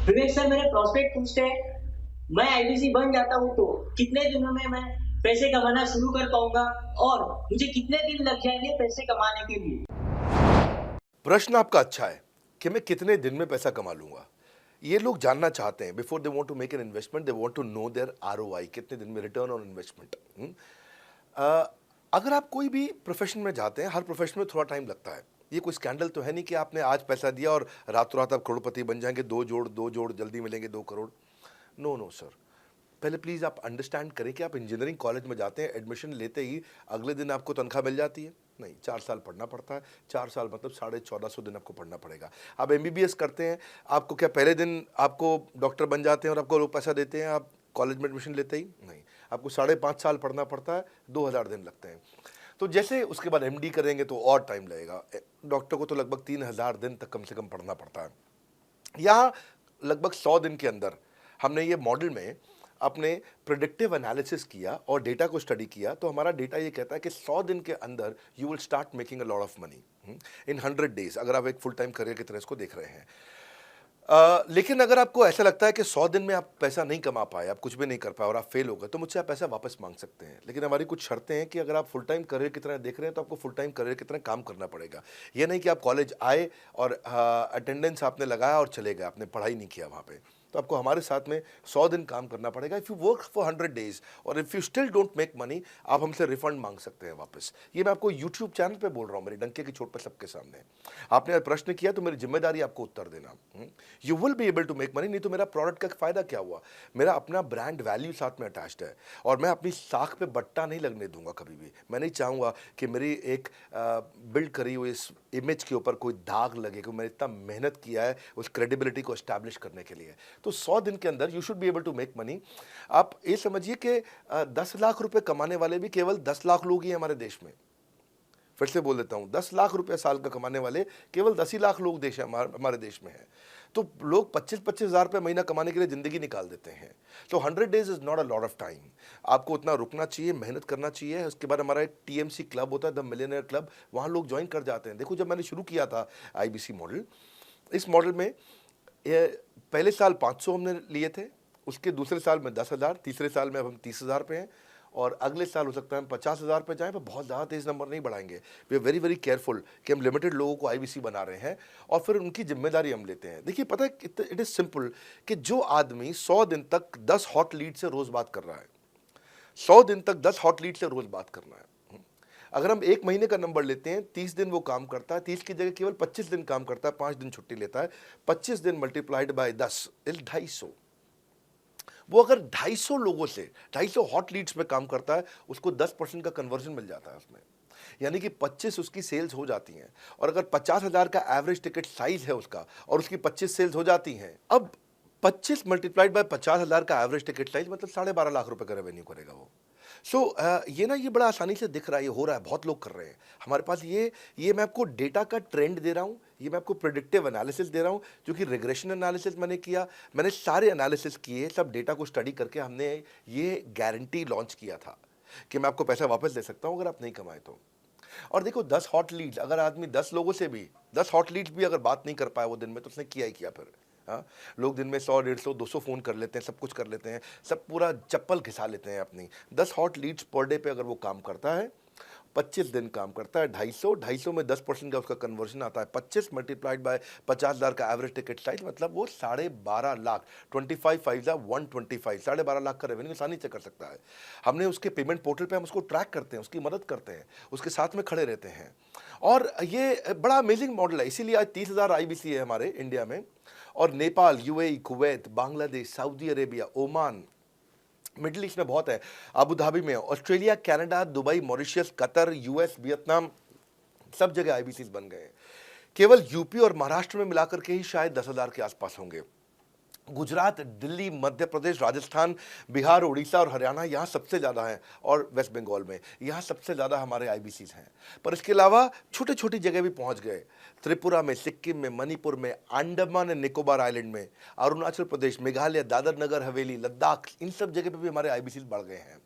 विवेक sir, मेरे prospect पूछते हैं, मैं आईबीसी बन जाता हूँ तो कितने दिनों में मैं पैसे कमाना शुरू कर पाऊंगा और मुझे कितने दिन लग जाएंगे पैसे कमाने के लिए। प्रश्न आपका अच्छा है कि मैं कितने दिन में पैसा कमा लूंगा। ये लोग जानना चाहते हैं before they want to make an investment, they want to know their ROI, कितने दिन में रिटर्न ऑन इन्वेस्टमेंट। अगर आप कोई भी प्रोफेशन में जाते हैं, हर प्रोफेशन में थोड़ा टाइम लगता है। ये कोई स्कैंडल तो है नहीं कि आपने आज पैसा दिया और रातों रात आप करोड़पति बन जाएंगे, दो जोड़ जल्दी मिलेंगे 2 करोड़। नो नो सर, पहले प्लीज़ आप अंडरस्टैंड करें कि आप इंजीनियरिंग कॉलेज में जाते हैं, एडमिशन लेते ही अगले दिन आपको तनख्वाह मिल जाती है? नहीं, 4 साल पढ़ना पड़ता है। 4 साल मतलब 1450 दिन आपको पढ़ना पड़ेगा। आप एमबीबीएस करते हैं, आपको क्या पहले दिन आपको डॉक्टर बन जाते हैं और आपको लोग पैसा देते हैं आप कॉलेज में एडमिशन लेते ही? नहीं, आपको 5.5 साल पढ़ना पड़ता है, 2000 दिन लगते हैं। तो जैसे उसके बाद एमडी करेंगे तो और टाइम लगेगा। डॉक्टर को तो लगभग 3000 दिन तक कम से कम पढ़ना पड़ता है। यहाँ लगभग 100 दिन के अंदर हमने ये मॉडल में अपने प्रिडिक्टिव एनालिसिस किया और डेटा को स्टडी किया, तो हमारा डेटा ये कहता है कि 100 दिन के अंदर you will start making a lot of money in 100 days, अगर आप एक फुल टाइम करियर की तरह इसको देख रहे हैं। लेकिन अगर आपको ऐसा लगता है कि 100 दिन में आप पैसा नहीं कमा पाए, आप कुछ भी नहीं कर पाए और आप फेल हो गए, तो मुझसे आप पैसा वापस मांग सकते हैं। लेकिन हमारी कुछ शर्तें हैं कि अगर आप फुल टाइम करियर की तरह देख रहे हैं तो आपको फुल टाइम करियर की तरह काम करना पड़ेगा। ये नहीं कि आप कॉलेज आए और अटेंडेंस आपने लगाया और चले गए, आपने पढ़ाई नहीं किया वहाँ पे। तो आपको हमारे साथ में 100 दिन काम करना पड़ेगा। If you work for 100 days और if you still don't make money, आप हमसे रिफंड मांग सकते हैं वापस। ये मैं आपको यूट्यूब चैनल पे बोल रहा हूँ, मेरी डंके की चोट पे सबके सामने। आपने प्रश्न किया तो मेरी जिम्मेदारी आपको उत्तर देना। You will be able to make money, नहीं तो मेरा प्रोडक्ट का फायदा क्या हुआ? मेरा अपना ब्रांड वैल्यू साथ में अटैच्ड है और मैं अपनी साख पे बट्टा नहीं लगने दूंगा कभी भी। मैं नहीं चाहूंगा कि मेरी एक बिल्ड करी हुई इस इमेज के ऊपर कोई दाग लगे, क्योंकि मैंने इतना मेहनत किया है उस क्रेडिबिलिटी को एस्टैब्लिश करने के लिए। तो 100 दिन के अंदर you should be able to make money. आप ये समझिए कि 10 लाख रुपए कमाने वाले भी केवल 10 लाख लोग ही हैं हमारे देश में। फिर से बोल देता हूं, 10 लाख रुपए साल का कमाने वाले केवल 10 ही लाख लोग देश हमारे देश में हैं। तो लोग 25-25 हज़ार रुपये महीना कमाने के लिए ज़िंदगी निकाल देते हैं। तो 100 days is not a lot of time. आपको उतना रुकना चाहिए, मेहनत करना चाहिए। उसके बाद हमारा एक टीएमसी क्लब होता है, द मिलियनेयर क्लब, वहाँ लोग ज्वाइन कर जाते हैं। देखो, जब मैंने शुरू किया था आईबीसी मॉडल, इस मॉडल में पहले साल 500 हमने लिए थे, उसके दूसरे साल में 10,000, तीसरे साल में अब हम 30,000 पे हैं और अगले साल हो सकता है हम 50,000 पे जाएं, पर बहुत ज़्यादा तेज़ नंबर नहीं बढ़ाएंगे। We are very very careful कि हम लिमिटेड लोगों को आईबीसी बना रहे हैं और फिर उनकी जिम्मेदारी हम लेते हैं। देखिए, पता है इट इज़ सिंपल कि जो आदमी 100 दिन तक 10 हॉट लीड से रोज़ बात कर रहा है, 100 दिन तक 10 हॉट लीड से रोज़ बात करना है। अगर हम 1 महीने का नंबर लेते हैं, 30 दिन वो काम करता है, 30 की जगह केवल 25 दिन काम करता है, 5 दिन छुट्टी लेता है, 25 दिन मल्टीप्लाइड बाय 10 इज 250। वो अगर 250 लोगों से 250 हॉट लीड्स पे काम करता है, उसको 10% का कन्वर्जन मिल जाता है उसमें, यानी कि 25 उसकी सेल्स हो जाती हैं। और अगर 50,000 का एवरेज टिकट साइज है उसका और उसकी 25 सेल्स हो जाती हैं, अब 25 मल्टीप्लाइड बाय 50,000 का एवरेज टिकट साइज मतलब 12.5 लाख रुपए का रेवेन्यू करेगा वो। ये ना, ये बड़ा आसानी से दिख रहा है, ये हो रहा है, बहुत लोग कर रहे हैं हमारे पास। ये मैं आपको डेटा का ट्रेंड दे रहा हूँ, ये मैं आपको प्रिडिक्टिव एनालिसिस दे रहा हूँ, जो कि रिग्रेशन एनालिसिस मैंने किया। मैंने सारे एनालिसिस किए, सब डेटा को स्टडी करके हमने ये गारंटी लॉन्च किया था कि मैं आपको पैसा वापस दे सकता हूँ अगर आप नहीं कमाए तो। और देखो, 10 हॉट लीड्स, अगर आदमी 10 लोगों से भी 10 हॉट लीड्स भी अगर बात नहीं कर पाया वो दिन में, तो उसने किया ही किया फिर। हाँ, लोग दिन में 100, 150, 200 फ़ोन कर लेते हैं, सब कुछ कर लेते हैं, सब पूरा चप्पल घिसा लेते हैं अपनी। 10 हॉट लीड्स पर डे पे अगर वो काम करता है, 25 दिन काम करता है, 250 में 10% का उसका कन्वर्जन आता है, 25 मल्टीप्लाइड बाय 50,000 का एवरेज टिकट साइज, मतलब वो 12.5 लाख, 25 5 125, 12.5 लाख का रेवेन्यू आसानी से कर सकता है। हमने उसके पेमेंट पोर्टल पे हम उसको ट्रैक करते हैं, उसकी मदद करते हैं, उसके साथ में खड़े रहते हैं। और ये बड़ा अमेजिंग मॉडल है, इसीलिए आज 30,000 आईबीसी है हमारे इंडिया में। और Nepal, UAE, Kuwait, Bangladesh, Saudi Arabia, Oman, middle east में बहुत है, अबू धाबी में, Australia, Canada, Dubai, Mauritius, Qatar, US, Vietnam, सब जगह आईबीसी बन गए हैं। केवल यूपी और महाराष्ट्र में मिलाकर के ही शायद 10,000 के आसपास होंगे। गुजरात, दिल्ली, मध्य प्रदेश, राजस्थान, बिहार, उड़ीसा और हरियाणा, यहाँ सबसे ज़्यादा हैं। और वेस्ट बंगाल में, यहाँ सबसे ज़्यादा हमारे आईबीसीज हैं। पर इसके अलावा छोटे छोटी जगह भी पहुँच गए, त्रिपुरा में, सिक्किम में, मणिपुर में, अंडमान एंड निकोबार आइलैंड में, अरुणाचल प्रदेश, मेघालय, दादर नगर हवेली, लद्दाख, इन सब जगह पे भी हमारे आईबीसीज बढ़ गए हैं।